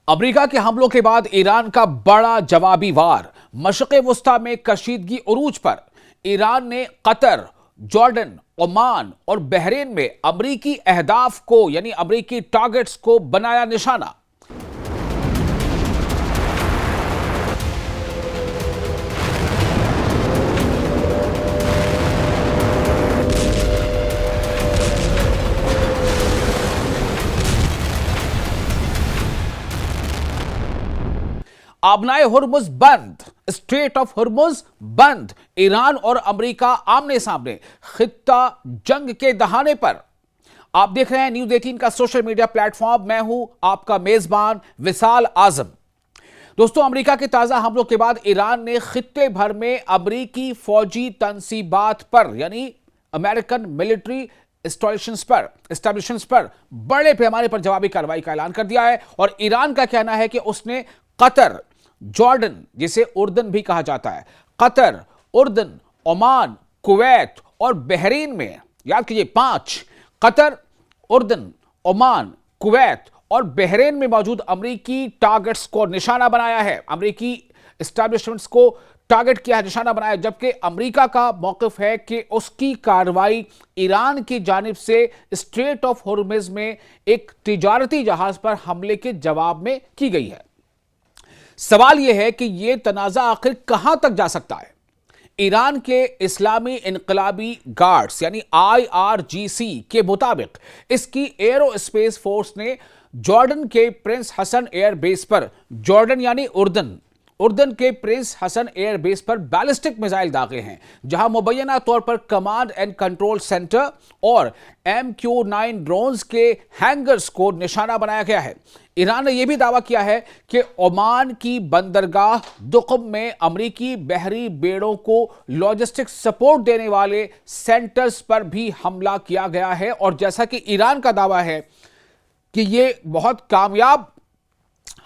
America के हमलों के बाद ईरान का बड़ा जवाबी वार। मशरिक़ वुस्ता में कशीदगी उरूज पर। ईरान ने कतर, जॉर्डन, ओमान और बहरीन में अमरीकी अहदाफ को यानी अमरीकी टारगेट्स को बनाया निशाना। आबनाए हुर्मुज बंद, स्ट्रेट ऑफ हुर्मुज बंद। ईरान और अमेरिका आमने सामने, खित्ता जंग के दहाने पर। आप देख रहे हैं न्यूज़ 18 का सोशल मीडिया प्लेटफॉर्म। मैं हूं आपका मेजबान विशाल आजम। दोस्तों, अमेरिका के ताजा हमलों के बाद ईरान ने खित्ते भर में अमरीकी फौजी तनसीबात पर यानी अमेरिकन मिलिट्री एस्टेब्लिशमेंट्स पर बड़े पैमाने पर जवाबी कार्रवाई का ऐलान कर दिया है। और ईरान का कहना है कि उसने कतर, जॉर्डन जिसे उर्दन भी कहा जाता है, कतर, उर्दन, ओमान, कुवैत और बहरीन में, याद कीजिए 5, कतर, उर्दन, ओमान, कुवैत और बहरीन में मौजूद अमरीकी टारगेट्स को निशाना बनाया है। अमरीकी एस्टैब्लिशमेंट्स को टारगेट किया है, निशाना बनाया। जबकि अमरीका का मौक़िफ़ है कि उसकी कार्रवाई ईरान की जानिब से स्ट्रेट ऑफ हुर्मुज में एक तिजारती जहाज पर हमले के जवाब में की गई है। सवाल यह है कि यह तनाज़ा आखिर कहां तक जा सकता है। ईरान के इस्लामी इनकलाबी गार्ड्स यानी IRGC के मुताबिक इसकी एयरोस्पेस फोर्स ने जॉर्डन के प्रिंस हसन एयर बेस पर, जॉर्डन यानी उर्दन के प्रिंस हसन एयर बेस पर बैलिस्टिक मिसाइल दागे हैं, जहां मुबैना तौर पर कमांड एंड कंट्रोल सेंटर और MQ-9 ड्रोन्स के हैंगर्स को निशाना बनाया गया है। ईरान ने यह भी दावा किया है कि ओमान की बंदरगाह दुक़म में अमरीकी बहरी बेड़ों को लॉजिस्टिक सपोर्ट देने वाले सेंटर्स पर भी हमला किया गया है। और जैसा कि ईरान का दावा है कि यह बहुत कामयाब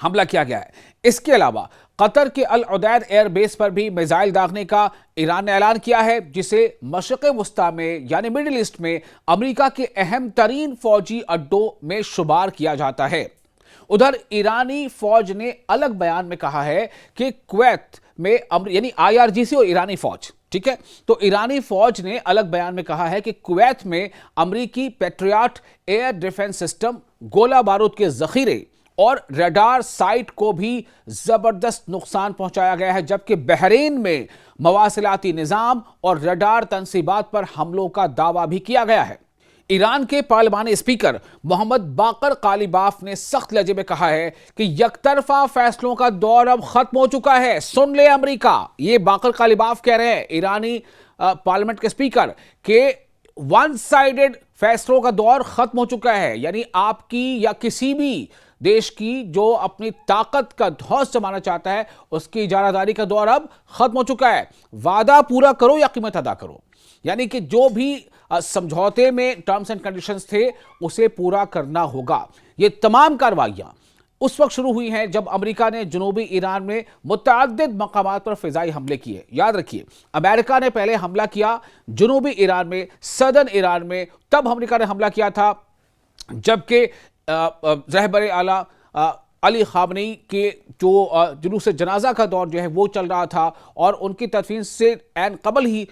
हमला किया गया है। इसके अलावा कतर के अल उदैद एयर बेस पर भी मिसाइल दागने का ईरान ने ऐलान किया है, जिसे मशरिक़ वुस्ता में यानी मिडिल ईस्ट में अमेरिका के अहम तरीन फौजी अड्डों में शुमार किया जाता है। उधर ईरानी फौज ने अलग बयान में कहा है कि कुवैत में यानी IRGC और ईरानी फौज, ठीक है, तो ईरानी फौज ने अलग बयान में कहा है कि कुवैत में अमरीकी पेट्रियट एयर डिफेंस सिस्टम, गोला बारूद के जखीरे और रडार साइट को भी जबरदस्त नुकसान पहुंचाया गया है। जबकि बहरीन में मवासिलाती निजाम और रडार तनसीबात पर हमलों का दावा भी किया गया है। ईरान के पार्लिमानी स्पीकर मोहम्मद बाकर कालिबाफ ने सख्त लहजे में कहा है कि यकतरफा फैसलों का दौर अब खत्म हो चुका है। सुन ले अमेरिका, ये बाकर कालिबाफ कह रहे हैं, ईरानी पार्लियामेंट के स्पीकर, के वन साइडेड फैसलों का दौर खत्म हो चुका है। यानी आपकी या किसी भी देश की जो अपनी ताकत का धौंस जमाना चाहता है, उसकी इजारादारी का दौर अब खत्म हो चुका है। वादा पूरा करो या कीमत अदा करो। यानी कि जो भी समझौते में टर्म्स एंड कंडीशंस थे उसे पूरा करना होगा। ये तमाम कार्रवाइयां उस वक्त शुरू हुई हैं जब अमेरिका ने जनूबी ईरान में मुतअद्दिद मकामात पर फिजाई हमले किए। याद रखिए, अमेरिका ने पहले हमला किया जनूबी ईरान में, सदर्न ईरान में, तब अमेरिका ने हमला किया था जबकि रहबर आला अली खामनेई के जो जुलूस जनाजा का दौर जो है वो चल रहा था। और उनकी तदफीन से एन कबल ही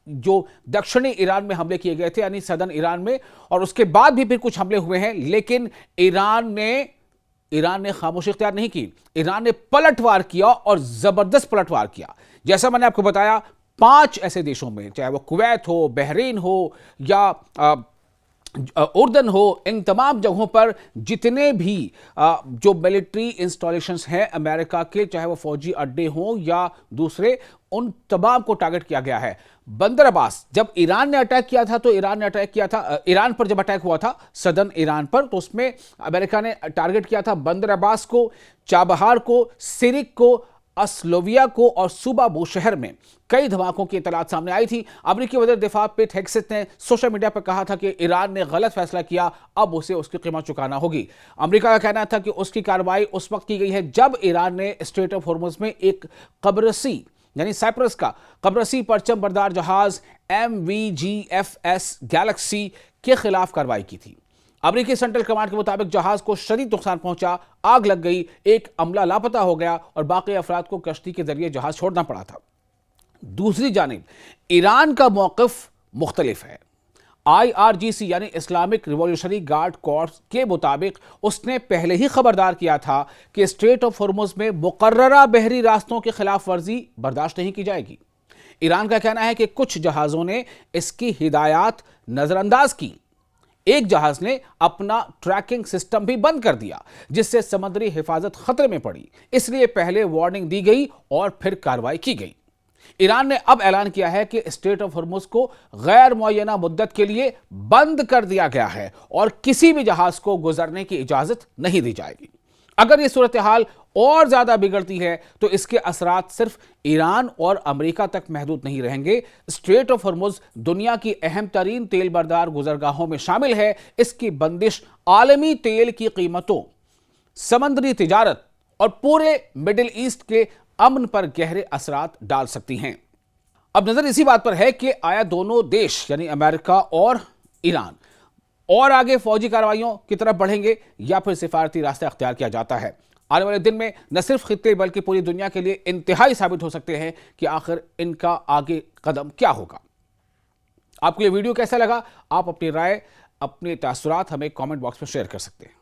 जो दक्षिणी ईरान में हमले किए गए थे यानी सदर्न ईरान में, और उसके बाद भी फिर कुछ हमले हुए हैं। लेकिन ईरान ने खामोशी इख्तियार नहीं की। ईरान ने पलटवार किया और जबरदस्त पलटवार किया। जैसा मैंने आपको बताया, 5 ऐसे देशों में, चाहे वो कुवैत हो, बहरीन हो या उर्दन हो, इन तमाम जगहों पर जितने भी जो मिलिट्री इंस्टॉलेशंस हैं अमेरिका के, चाहे वो फौजी अड्डे हों या दूसरे, उन तमाम को टारगेट किया गया है। बंदर अब्बास, जब ईरान ने अटैक किया था तो ईरान पर जब अटैक हुआ था सदर्न ईरान पर, तो उसमें अमेरिका ने टारगेट किया था बंदर अब्बास को, चाबहार को, सिरिक को, अस्लोविया को और सूबा बूशहर में कई धमाकों की इतलात सामने आई थी। अमेरिकी वज़ीर दिफा पेट हेग्सेथ ने सोशल मीडिया पर कहा था कि ईरान ने गलत फैसला किया, अब उसे उसकी कीमत चुकाना होगी। अमेरिका का कहना था कि उसकी कार्रवाई उस वक्त की गई है जब ईरान ने स्ट्रेट ऑफ हुर्मुज में एक कब्रसी यानी साइप्रस का कब्रसी परचम बरदार जहाज MVGFS गैलेक्सी के खिलाफ कार्रवाई की थी। अमेरिकी सेंट्रल कमांड के मुताबिक जहाज को शदीद नुकसान पहुंचा, आग लग गई, एक अमला लापता हो गया और बाकी अफराद को कश्ती के जरिए जहाज छोड़ना पड़ा था। दूसरी जानिब ईरान का मौक़िफ़ मुख्तलिफ है। IRGC यानी इस्लामिक रिवॉल्यूशनरी गार्ड कॉर्प्स के मुताबिक उसने पहले ही खबरदार किया था कि स्ट्रेट ऑफ हॉर्मुज़ में मुकर्ररा बहरी रास्तों की खिलाफ वर्जी बर्दाश्त नहीं की जाएगी। ईरान का कहना है कि कुछ जहाज़ों ने इसकी हिदायत नज़रअंदाज की। एक जहाज ने अपना ट्रैकिंग सिस्टम भी बंद कर दिया, जिससे समुद्री हिफाजत खतरे में पड़ी। इसलिए पहले वार्निंग दी गई और फिर कार्रवाई की गई। ईरान ने अब ऐलान किया है कि स्ट्रेट ऑफ हॉर्मुज़ को गैर मुअय्यना मुद्दत के लिए बंद कर दिया गया है और किसी भी जहाज को गुजरने की इजाजत नहीं दी जाएगी। अगर यह सूरत हाल और ज्यादा बिगड़ती है तो इसके असरात सिर्फ ईरान और अमेरिका तक महदूद नहीं रहेंगे। स्ट्रेट ऑफ हॉर्मुज़ दुनिया की अहम तरीन तेल बरदार गुजरगाहों में शामिल है। इसकी बंदिश आलमी तेल की कीमतों, समंदरी तिजारत और पूरे मिडिल ईस्ट के अमन पर गहरे असरात डाल सकती हैं। अब नजर इसी बात पर है कि आया दोनों देश यानी अमेरिका और ईरान और आगे फौजी कार्रवाइयों की तरफ बढ़ेंगे या फिर सिफारती रास्ता अख्तियार किया जाता है। आने वाले दिन में न सिर्फ खित्ते बल्कि पूरी दुनिया के लिए इंतहाई साबित हो सकते हैं कि आखिर इनका आगे कदम क्या होगा। आपको ये वीडियो कैसा लगा? आप अपनी राय, अपने तासुरात हमें कमेंट बॉक्स में शेयर कर सकते हैं।